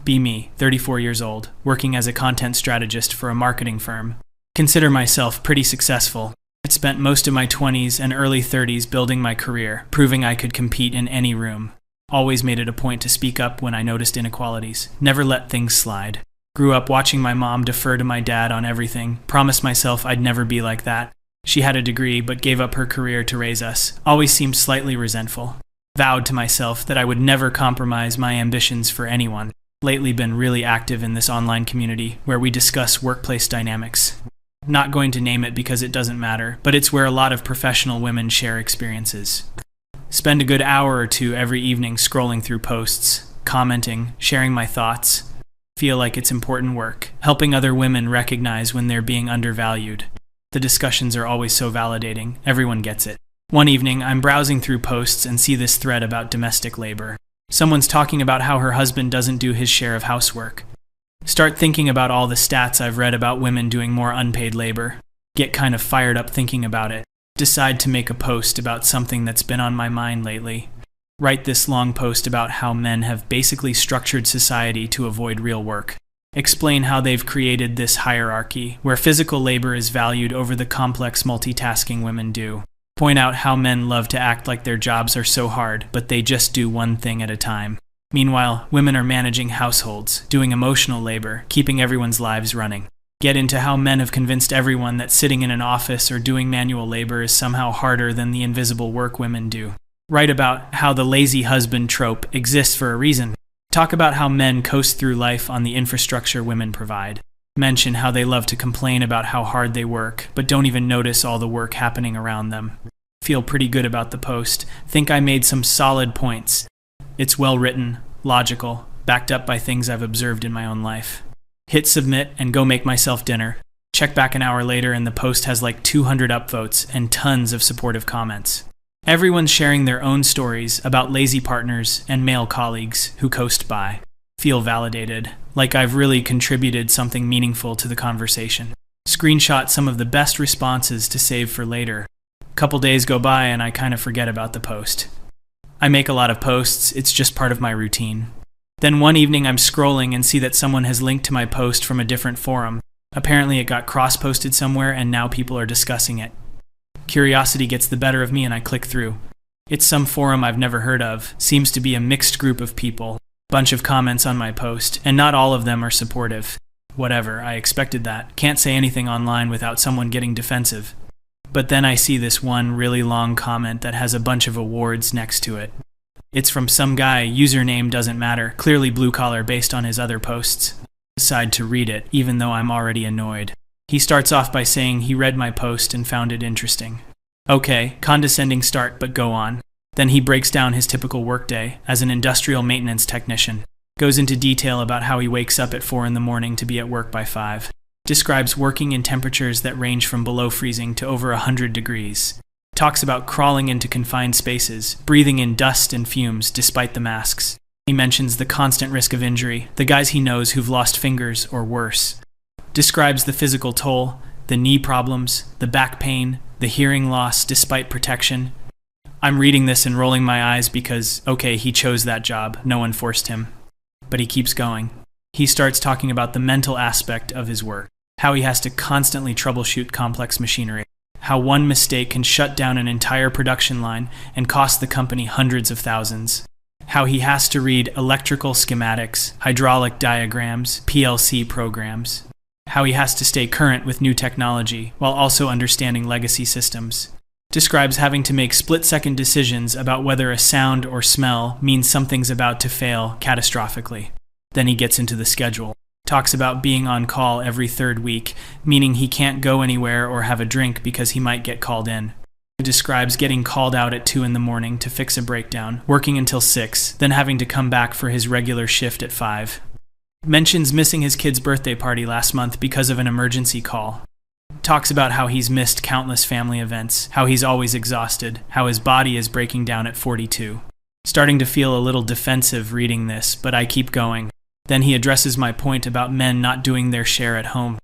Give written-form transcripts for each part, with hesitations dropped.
Be me, 34 years old, working as a content strategist for a marketing firm. Consider myself pretty successful. I spent most of my 20s and early 30s building my career, proving I could compete in any room. Always made it a point to speak up when I noticed inequalities. Never let things slide. Grew up watching my mom defer to my dad on everything. Promised myself I'd never be like that. She had a degree but gave up her career to raise us. Always seemed slightly resentful. Vowed to myself that I would never compromise my ambitions for anyone. Lately been really active in this online community where we discuss workplace dynamics. Not going to name it because it doesn't matter, but it's where a lot of professional women share experiences. Spend a good hour or two every evening scrolling through posts, commenting, sharing my thoughts. Feel like it's important work, helping other women recognize when they're being undervalued. The discussions are always so validating, everyone gets it. One evening, I'm browsing through posts and see this thread about domestic labor. Someone's talking about how her husband doesn't do his share of housework. Start thinking about all the stats I've read about women doing more unpaid labor. Get kind of fired up thinking about it. Decide to make a post about something that's been on my mind lately. Write this long post about how men have basically structured society to avoid real work. Explain how they've created this hierarchy, where physical labor is valued over the complex multitasking women do. Point out how men love to act like their jobs are so hard, but they just do one thing at a time. Meanwhile, women are managing households, doing emotional labor, keeping everyone's lives running. Get into how men have convinced everyone that sitting in an office or doing manual labor is somehow harder than the invisible work women do. Write about how the lazy husband trope exists for a reason. Talk about how men coast through life on the infrastructure women provide. Mention how they love to complain about how hard they work, but don't even notice all the work happening around them. Feel pretty good about the post. Think I made some solid points. It's well written, logical, backed up by things I've observed in my own life. Hit submit and go make myself dinner. Check back an hour later and the post has like 200 upvotes and tons of supportive comments. Everyone's sharing their own stories about lazy partners and male colleagues who coast by. Feel validated, like I've really contributed something meaningful to the conversation. Screenshot some of the best responses to save for later. Couple days go by and I kind of forget about the post. I make a lot of posts, it's just part of my routine. Then one evening I'm scrolling and see that someone has linked to my post from a different forum. Apparently it got cross-posted somewhere and now people are discussing it. Curiosity gets the better of me and I click through. It's some forum I've never heard of, seems to be a mixed group of people. Bunch of comments on my post, and not all of them are supportive. Whatever, I expected that. Can't say anything online without someone getting defensive. But then I see this one really long comment that has a bunch of awards next to it. It's from some guy, username doesn't matter, clearly blue collar based on his other posts. I decide to read it, even though I'm already annoyed. He starts off by saying he read my post and found it interesting. Okay, condescending start, but go on. Then he breaks down his typical workday as an industrial maintenance technician. Goes into detail about how he wakes up at 4 in the morning to be at work by 5. Describes working in temperatures that range from below freezing to over 100 degrees. Talks about crawling into confined spaces, breathing in dust and fumes despite the masks. He mentions the constant risk of injury, the guys he knows who've lost fingers or worse. Describes the physical toll, the knee problems, the back pain, the hearing loss despite protection. I'm reading this and rolling my eyes because, okay, he chose that job, no one forced him. But he keeps going. He starts talking about the mental aspect of his work, how he has to constantly troubleshoot complex machinery, how one mistake can shut down an entire production line and cost the company hundreds of thousands, how he has to read electrical schematics, hydraulic diagrams, PLC programs, how he has to stay current with new technology while also understanding legacy systems. Describes having to make split-second decisions about whether a sound or smell means something's about to fail catastrophically. Then he gets into the schedule. Talks about being on call every 3rd week, meaning he can't go anywhere or have a drink because he might get called in. He describes getting called out at 2 in the morning to fix a breakdown, working until 6, then having to come back for his regular shift at 5. Mentions missing his kid's birthday party last month because of an emergency call. Talks about how he's missed countless family events, how he's always exhausted, how his body is breaking down at 42. Starting to feel a little defensive reading this, but I keep going. Then he addresses my point about men not doing their share at home.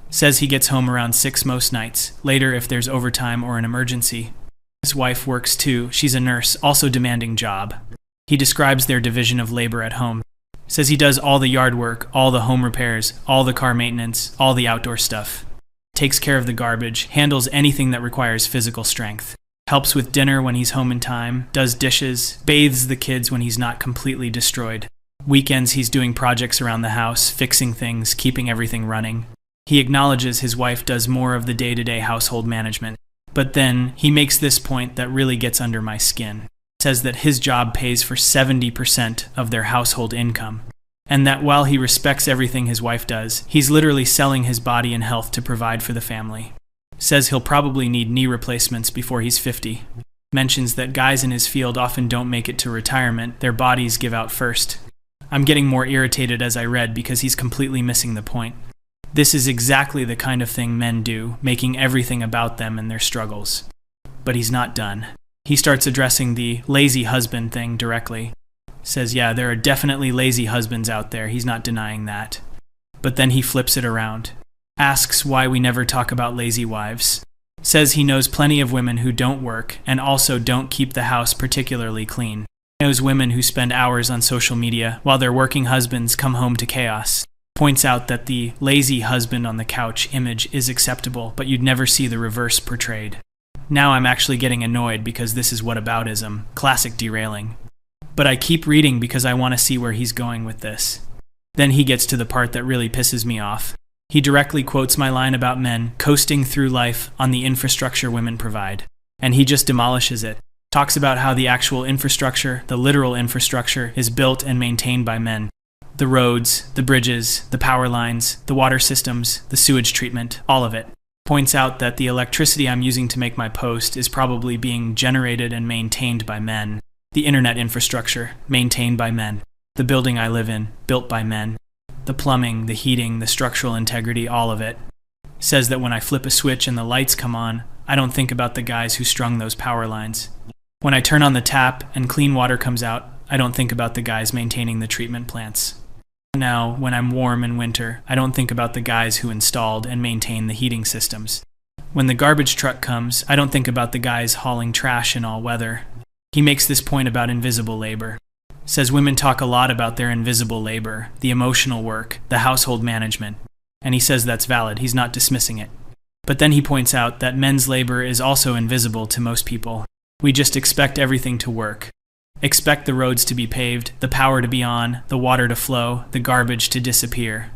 Says he gets home around 6 most nights, later if there's overtime or an emergency. His wife works too, she's a nurse, also demanding job. He describes their division of labor at home. Says he does all the yard work, all the home repairs, all the car maintenance, all the outdoor stuff. Takes care of the garbage, handles anything that requires physical strength. Helps with dinner when he's home in time, does dishes, bathes the kids when he's not completely destroyed. Weekends he's doing projects around the house, fixing things, keeping everything running. He acknowledges his wife does more of the day-to-day household management. But then he makes this point that really gets under my skin. Says that his job pays for 70% of their household income. And that while he respects everything his wife does, he's literally selling his body and health to provide for the family. Says he'll probably need knee replacements before he's 50. Mentions that guys in his field often don't make it to retirement, their bodies give out first. I'm getting more irritated as I read because he's completely missing the point. This is exactly the kind of thing men do, making everything about them and their struggles. But he's not done. He starts addressing the lazy husband thing directly. Says, yeah, there are definitely lazy husbands out there, he's not denying that. But then he flips it around. Asks why we never talk about lazy wives. Says he knows plenty of women who don't work and also don't keep the house particularly clean. Knows women who spend hours on social media while their working husbands come home to chaos. Points out that the lazy husband on the couch image is acceptable, but you'd never see the reverse portrayed. Now I'm actually getting annoyed because this is whataboutism, classic derailing. But I keep reading because I want to see where he's going with this. Then he gets to the part that really pisses me off. He directly quotes my line about men coasting through life on the infrastructure women provide. And he just demolishes it. Talks about how the actual infrastructure, the literal infrastructure, is built and maintained by men. The roads, the bridges, the power lines, the water systems, the sewage treatment, all of it. Points out that the electricity I'm using to make my post is probably being generated and maintained by men. The internet infrastructure, maintained by men. The building I live in, built by men. The plumbing, the heating, the structural integrity, all of it. Says that when I flip a switch and the lights come on, I don't think about the guys who strung those power lines. When I turn on the tap and clean water comes out, I don't think about the guys maintaining the treatment plants. Now, when I'm warm in winter, I don't think about the guys who installed and maintain the heating systems. When the garbage truck comes, I don't think about the guys hauling trash in all weather. He makes this point about invisible labor. Says women talk a lot about their invisible labor, the emotional work, the household management. And he says that's valid, he's not dismissing it. But then he points out that men's labor is also invisible to most people. We just expect everything to work. Expect the roads to be paved, the power to be on, the water to flow, the garbage to disappear.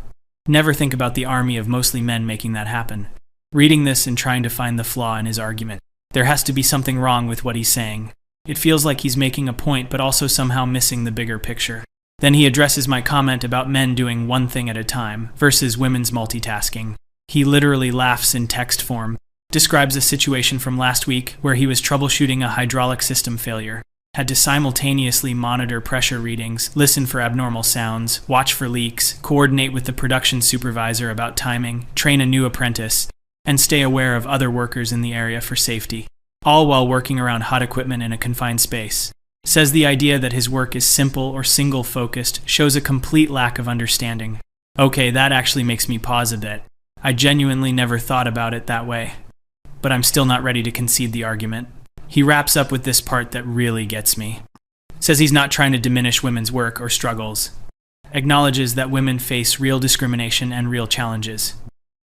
Never think about the army of mostly men making that happen. Reading this and trying to find the flaw in his argument. There has to be something wrong with what he's saying. It feels like he's making a point but also somehow missing the bigger picture. Then he addresses my comment about men doing one thing at a time versus women's multitasking. He literally laughs in text form. Describes a situation from last week where he was troubleshooting a hydraulic system failure. Had to simultaneously monitor pressure readings, listen for abnormal sounds, watch for leaks, coordinate with the production supervisor about timing, train a new apprentice, and stay aware of other workers in the area for safety. All while working around hot equipment in a confined space. Says the idea that his work is simple or single-focused shows a complete lack of understanding. Okay, that actually makes me pause a bit. I genuinely never thought about it that way. But I'm still not ready to concede the argument. He wraps up with this part that really gets me. Says he's not trying to diminish women's work or struggles. Acknowledges that women face real discrimination and real challenges.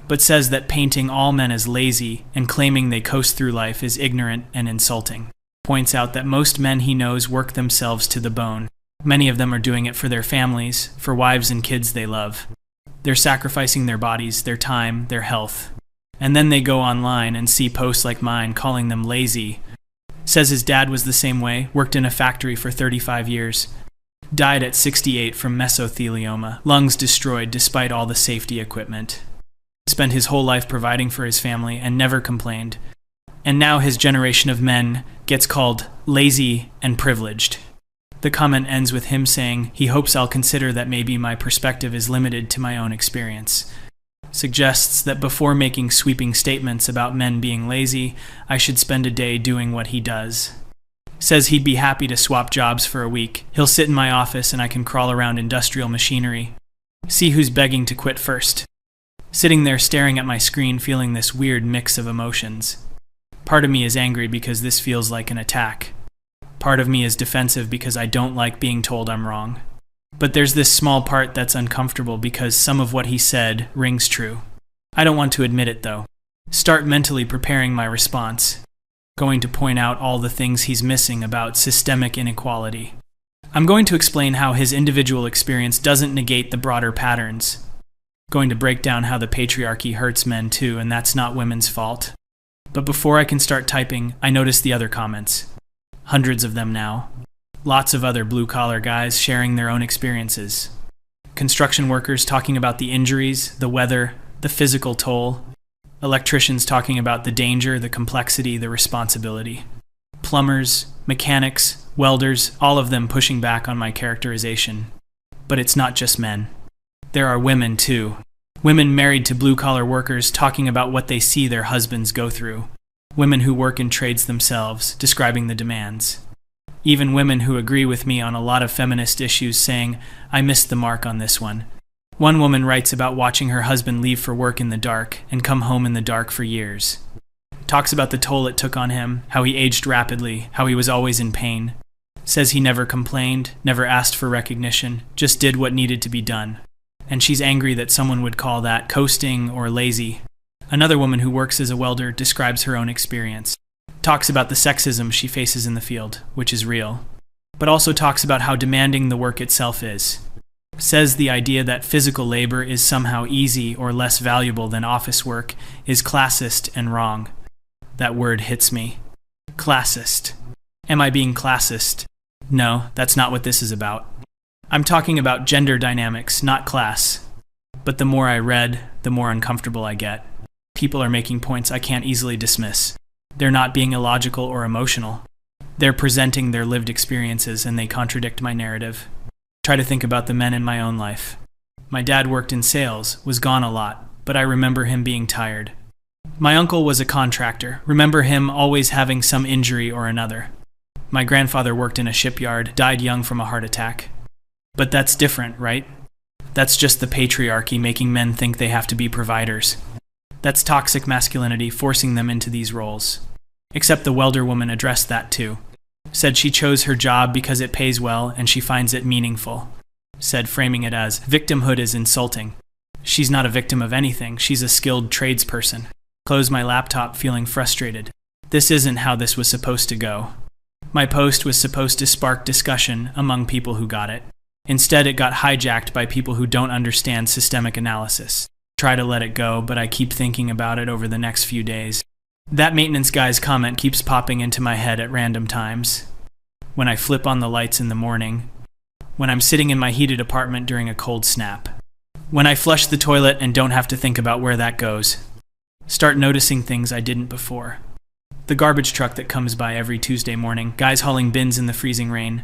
But says that painting all men as lazy and claiming they coast through life is ignorant and insulting. Points out that most men he knows work themselves to the bone. Many of them are doing it for their families, for wives and kids they love. They're sacrificing their bodies, their time, their health. And then they go online and see posts like mine calling them lazy. Says his dad was the same way, worked in a factory for 35 years. Died at 68 from mesothelioma, lungs destroyed despite all the safety equipment. Spent his whole life providing for his family and never complained. And now his generation of men gets called lazy and privileged. The comment ends with him saying he hopes I'll consider that maybe my perspective is limited to my own experience. Suggests that before making sweeping statements about men being lazy, I should spend a day doing what he does. Says he'd be happy to swap jobs for a week. He'll sit in my office and I can crawl around industrial machinery. See who's begging to quit first. Sitting there staring at my screen feeling this weird mix of emotions. Part of me is angry because this feels like an attack. Part of me is defensive because I don't like being told I'm wrong. But there's this small part that's uncomfortable because some of what he said rings true. I don't want to admit it though. Start mentally preparing my response. Going to point out all the things he's missing about systemic inequality. I'm going to explain how his individual experience doesn't negate the broader patterns. Going to break down how the patriarchy hurts men too, and that's not women's fault. But before I can start typing, I notice the other comments. Hundreds of them now. Lots of other blue-collar guys sharing their own experiences. Construction workers talking about the injuries, the weather, the physical toll. Electricians talking about the danger, the complexity, the responsibility. Plumbers, mechanics, welders, all of them pushing back on my characterization. But it's not just men. There are women too. Women married to blue-collar workers talking about what they see their husbands go through. Women who work in trades themselves, describing the demands. Even women who agree with me on a lot of feminist issues saying, I missed the mark on this one. One woman writes about watching her husband leave for work in the dark and come home in the dark for years. Talks about the toll it took on him, how he aged rapidly, how he was always in pain. Says he never complained, never asked for recognition, just did what needed to be done. And she's angry that someone would call that coasting or lazy. Another woman who works as a welder describes her own experience. Talks about the sexism she faces in the field, which is real. But also talks about how demanding the work itself is. Says the idea that physical labor is somehow easy or less valuable than office work is classist and wrong. That word hits me. Classist. Am I being classist? No, that's not what this is about. I'm talking about gender dynamics, not class. But the more I read, the more uncomfortable I get. People are making points I can't easily dismiss. They're not being illogical or emotional. They're presenting their lived experiences and they contradict my narrative. Try to think about the men in my own life. My dad worked in sales, was gone a lot, but I remember him being tired. My uncle was a contractor, remember him always having some injury or another. My grandfather worked in a shipyard, died young from a heart attack. But that's different, right? That's just the patriarchy making men think they have to be providers. That's toxic masculinity forcing them into these roles. Except the welder woman addressed that too. Said she chose her job because it pays well and she finds it meaningful. Said framing it as, victimhood is insulting. She's not a victim of anything, she's a skilled tradesperson. Closed my laptop feeling frustrated. This isn't how this was supposed to go. My post was supposed to spark discussion among people who got it. Instead, it got hijacked by people who don't understand systemic analysis. Try to let it go, but I keep thinking about it over the next few days. That maintenance guy's comment keeps popping into my head at random times. When I flip on the lights in the morning. When I'm sitting in my heated apartment during a cold snap. When I flush the toilet and don't have to think about where that goes. Start noticing things I didn't before. The garbage truck that comes by every Tuesday morning, guys hauling bins in the freezing rain.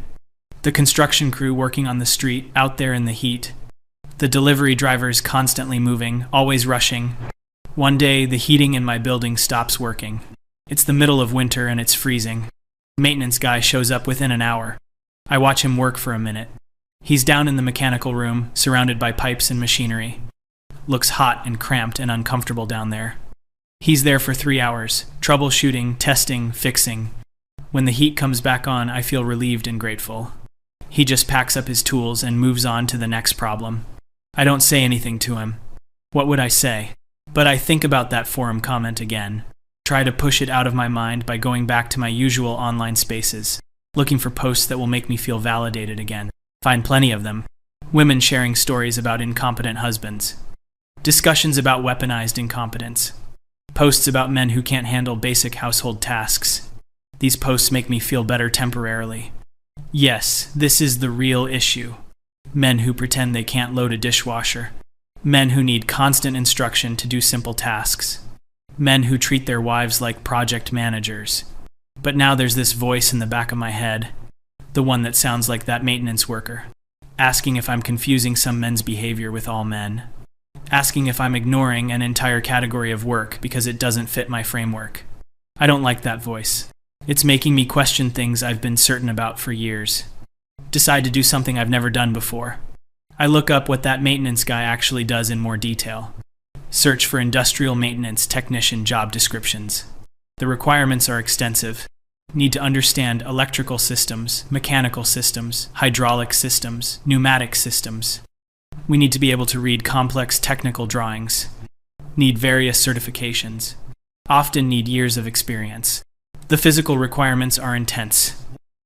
The construction crew working on the street, out there in the heat. The delivery drivers constantly moving, always rushing. One day, the heating in my building stops working. It's the middle of winter and it's freezing. Maintenance guy shows up within an hour. I watch him work for a minute. He's down in the mechanical room, surrounded by pipes and machinery. Looks hot and cramped and uncomfortable down there. He's there for 3 hours, troubleshooting, testing, fixing. When the heat comes back on, I feel relieved and grateful. He just packs up his tools and moves on to the next problem. I don't say anything to him. What would I say? But I think about that forum comment again. Try to push it out of my mind by going back to my usual online spaces, looking for posts that will make me feel validated again. Find plenty of them. Women sharing stories about incompetent husbands. Discussions about weaponized incompetence. Posts about men who can't handle basic household tasks. These posts make me feel better temporarily. Yes, this is the real issue. Men who pretend they can't load a dishwasher. Men who need constant instruction to do simple tasks. Men who treat their wives like project managers. But now there's this voice in the back of my head, the one that sounds like that maintenance worker, asking if I'm confusing some men's behavior with all men. Asking if I'm ignoring an entire category of work because it doesn't fit my framework. I don't like that voice. It's making me question things I've been certain about for years. Decide to do something I've never done before. I look up what that maintenance guy actually does in more detail. Search for industrial maintenance technician job descriptions. The requirements are extensive. need to understand electrical systems, mechanical systems, hydraulic systems, pneumatic systems. We need to be able to read complex technical drawings, need various certifications, often need years of experience. The physical requirements are intense.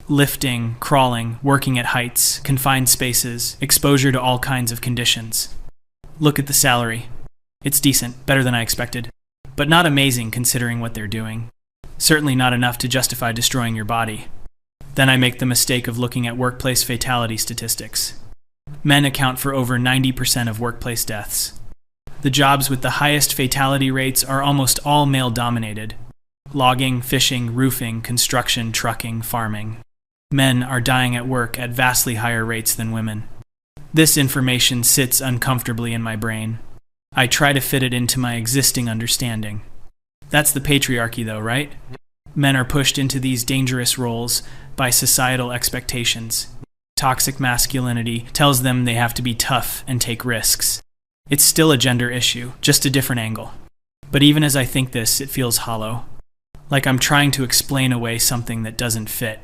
Lifting, crawling, working at heights, confined spaces, exposure to all kinds of conditions. Look at the salary. It's decent, better than I expected, but not amazing considering what they're doing. Certainly not enough to justify destroying your body. Then I make the mistake of looking at workplace fatality statistics. Men account for over 90% of workplace deaths. The jobs with the highest fatality rates are almost all male-dominated. Logging, fishing, roofing, construction, trucking, farming. Men are dying at work at vastly higher rates than women. This information sits uncomfortably in my brain. I try to fit it into my existing understanding. That's the patriarchy though, right? Men are pushed into these dangerous roles by societal expectations. Toxic masculinity tells them they have to be tough and take risks. It's still a gender issue, just a different angle. But even as I think this, it feels hollow. Like I'm trying to explain away something that doesn't fit.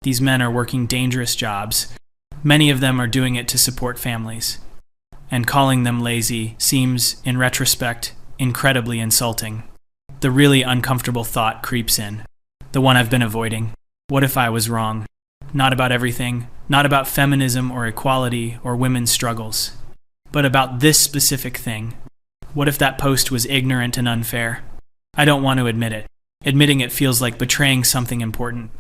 These men are working dangerous jobs. Many of them are doing it to support families. And calling them lazy seems, in retrospect, incredibly insulting. The really uncomfortable thought creeps in. The one I've been avoiding. What if I was wrong? Not about everything, not about feminism or equality or women's struggles, but about this specific thing. What if that post was ignorant and unfair? I don't want to admit it. Admitting it feels like betraying something important.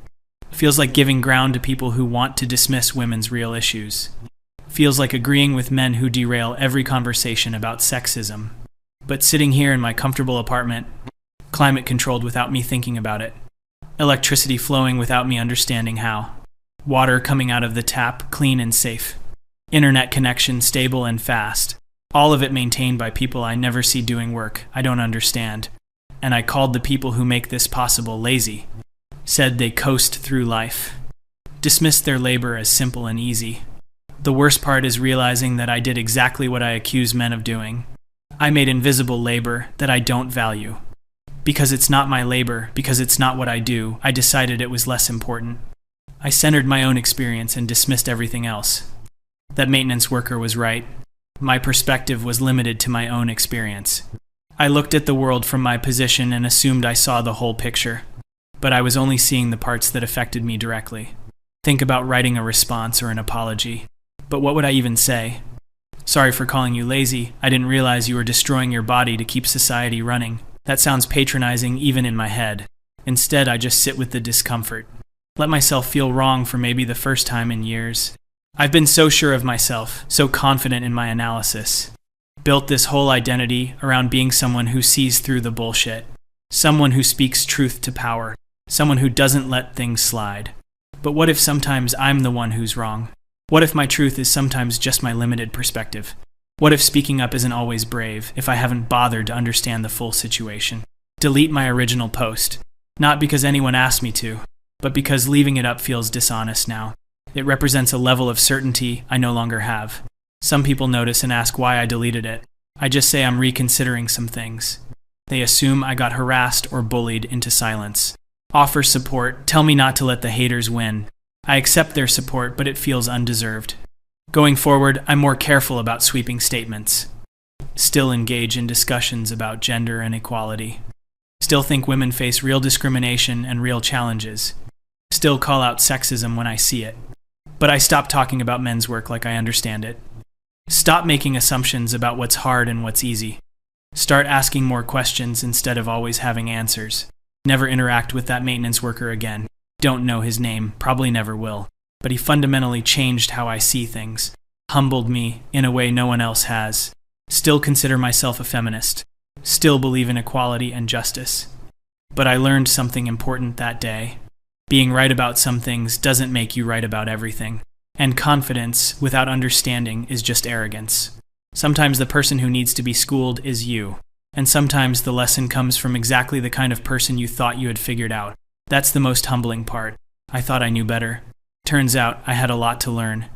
Feels like giving ground to people who want to dismiss women's real issues. Feels like agreeing with men who derail every conversation about sexism. But sitting here in my comfortable apartment, climate controlled without me thinking about it. Electricity flowing without me understanding how. Water coming out of the tap, clean and safe. Internet connection stable and fast. All of it maintained by people I never see doing work I don't understand. And I called the people who make this possible lazy. Said they coast through life. Dismissed their labor as simple and easy. The worst part is realizing that I did exactly what I accuse men of doing. I made invisible labor that I don't value. Because it's not my labor, because it's not what I do, I decided it was less important. I centered my own experience and dismissed everything else. That maintenance worker was right. My perspective was limited to my own experience. I looked at the world from my position and assumed I saw the whole picture. But I was only seeing the parts that affected me directly. Think about writing a response or an apology. But what would I even say? Sorry for calling you lazy. I didn't realize you were destroying your body to keep society running. That sounds patronizing even in my head. Instead, I just sit with the discomfort. Let myself feel wrong for maybe the first time in years. I've been so sure of myself, so confident in my analysis. Built this whole identity around being someone who sees through the bullshit. Someone who speaks truth to power. Someone who doesn't let things slide. But what if sometimes I'm the one who's wrong? What if my truth is sometimes just my limited perspective? What if speaking up isn't always brave, if I haven't bothered to understand the full situation? Delete my original post. Not because anyone asked me to, but because leaving it up feels dishonest now. It represents a level of certainty I no longer have. Some people notice and ask why I deleted it. I just say I'm reconsidering some things. They assume I got harassed or bullied into silence. Offer support, tell me not to let the haters win. I accept their support, but it feels undeserved. Going forward, I'm more careful about sweeping statements. Still engage in discussions about gender and equality. Still think women face real discrimination and real challenges. Still call out sexism when I see it. But I stop talking about men's work like I understand it. Stop making assumptions about what's hard and what's easy. Start asking more questions instead of always having answers. Never interact with that maintenance worker again. Don't know his name, probably never will. But he fundamentally changed how I see things. Humbled me in a way no one else has. Still consider myself a feminist. Still believe in equality and justice. But I learned something important that day. Being right about some things doesn't make you right about everything. And confidence without understanding is just arrogance. Sometimes the person who needs to be schooled is you. And sometimes the lesson comes from exactly the kind of person you thought you had figured out. That's the most humbling part. I thought I knew better. Turns out I had a lot to learn.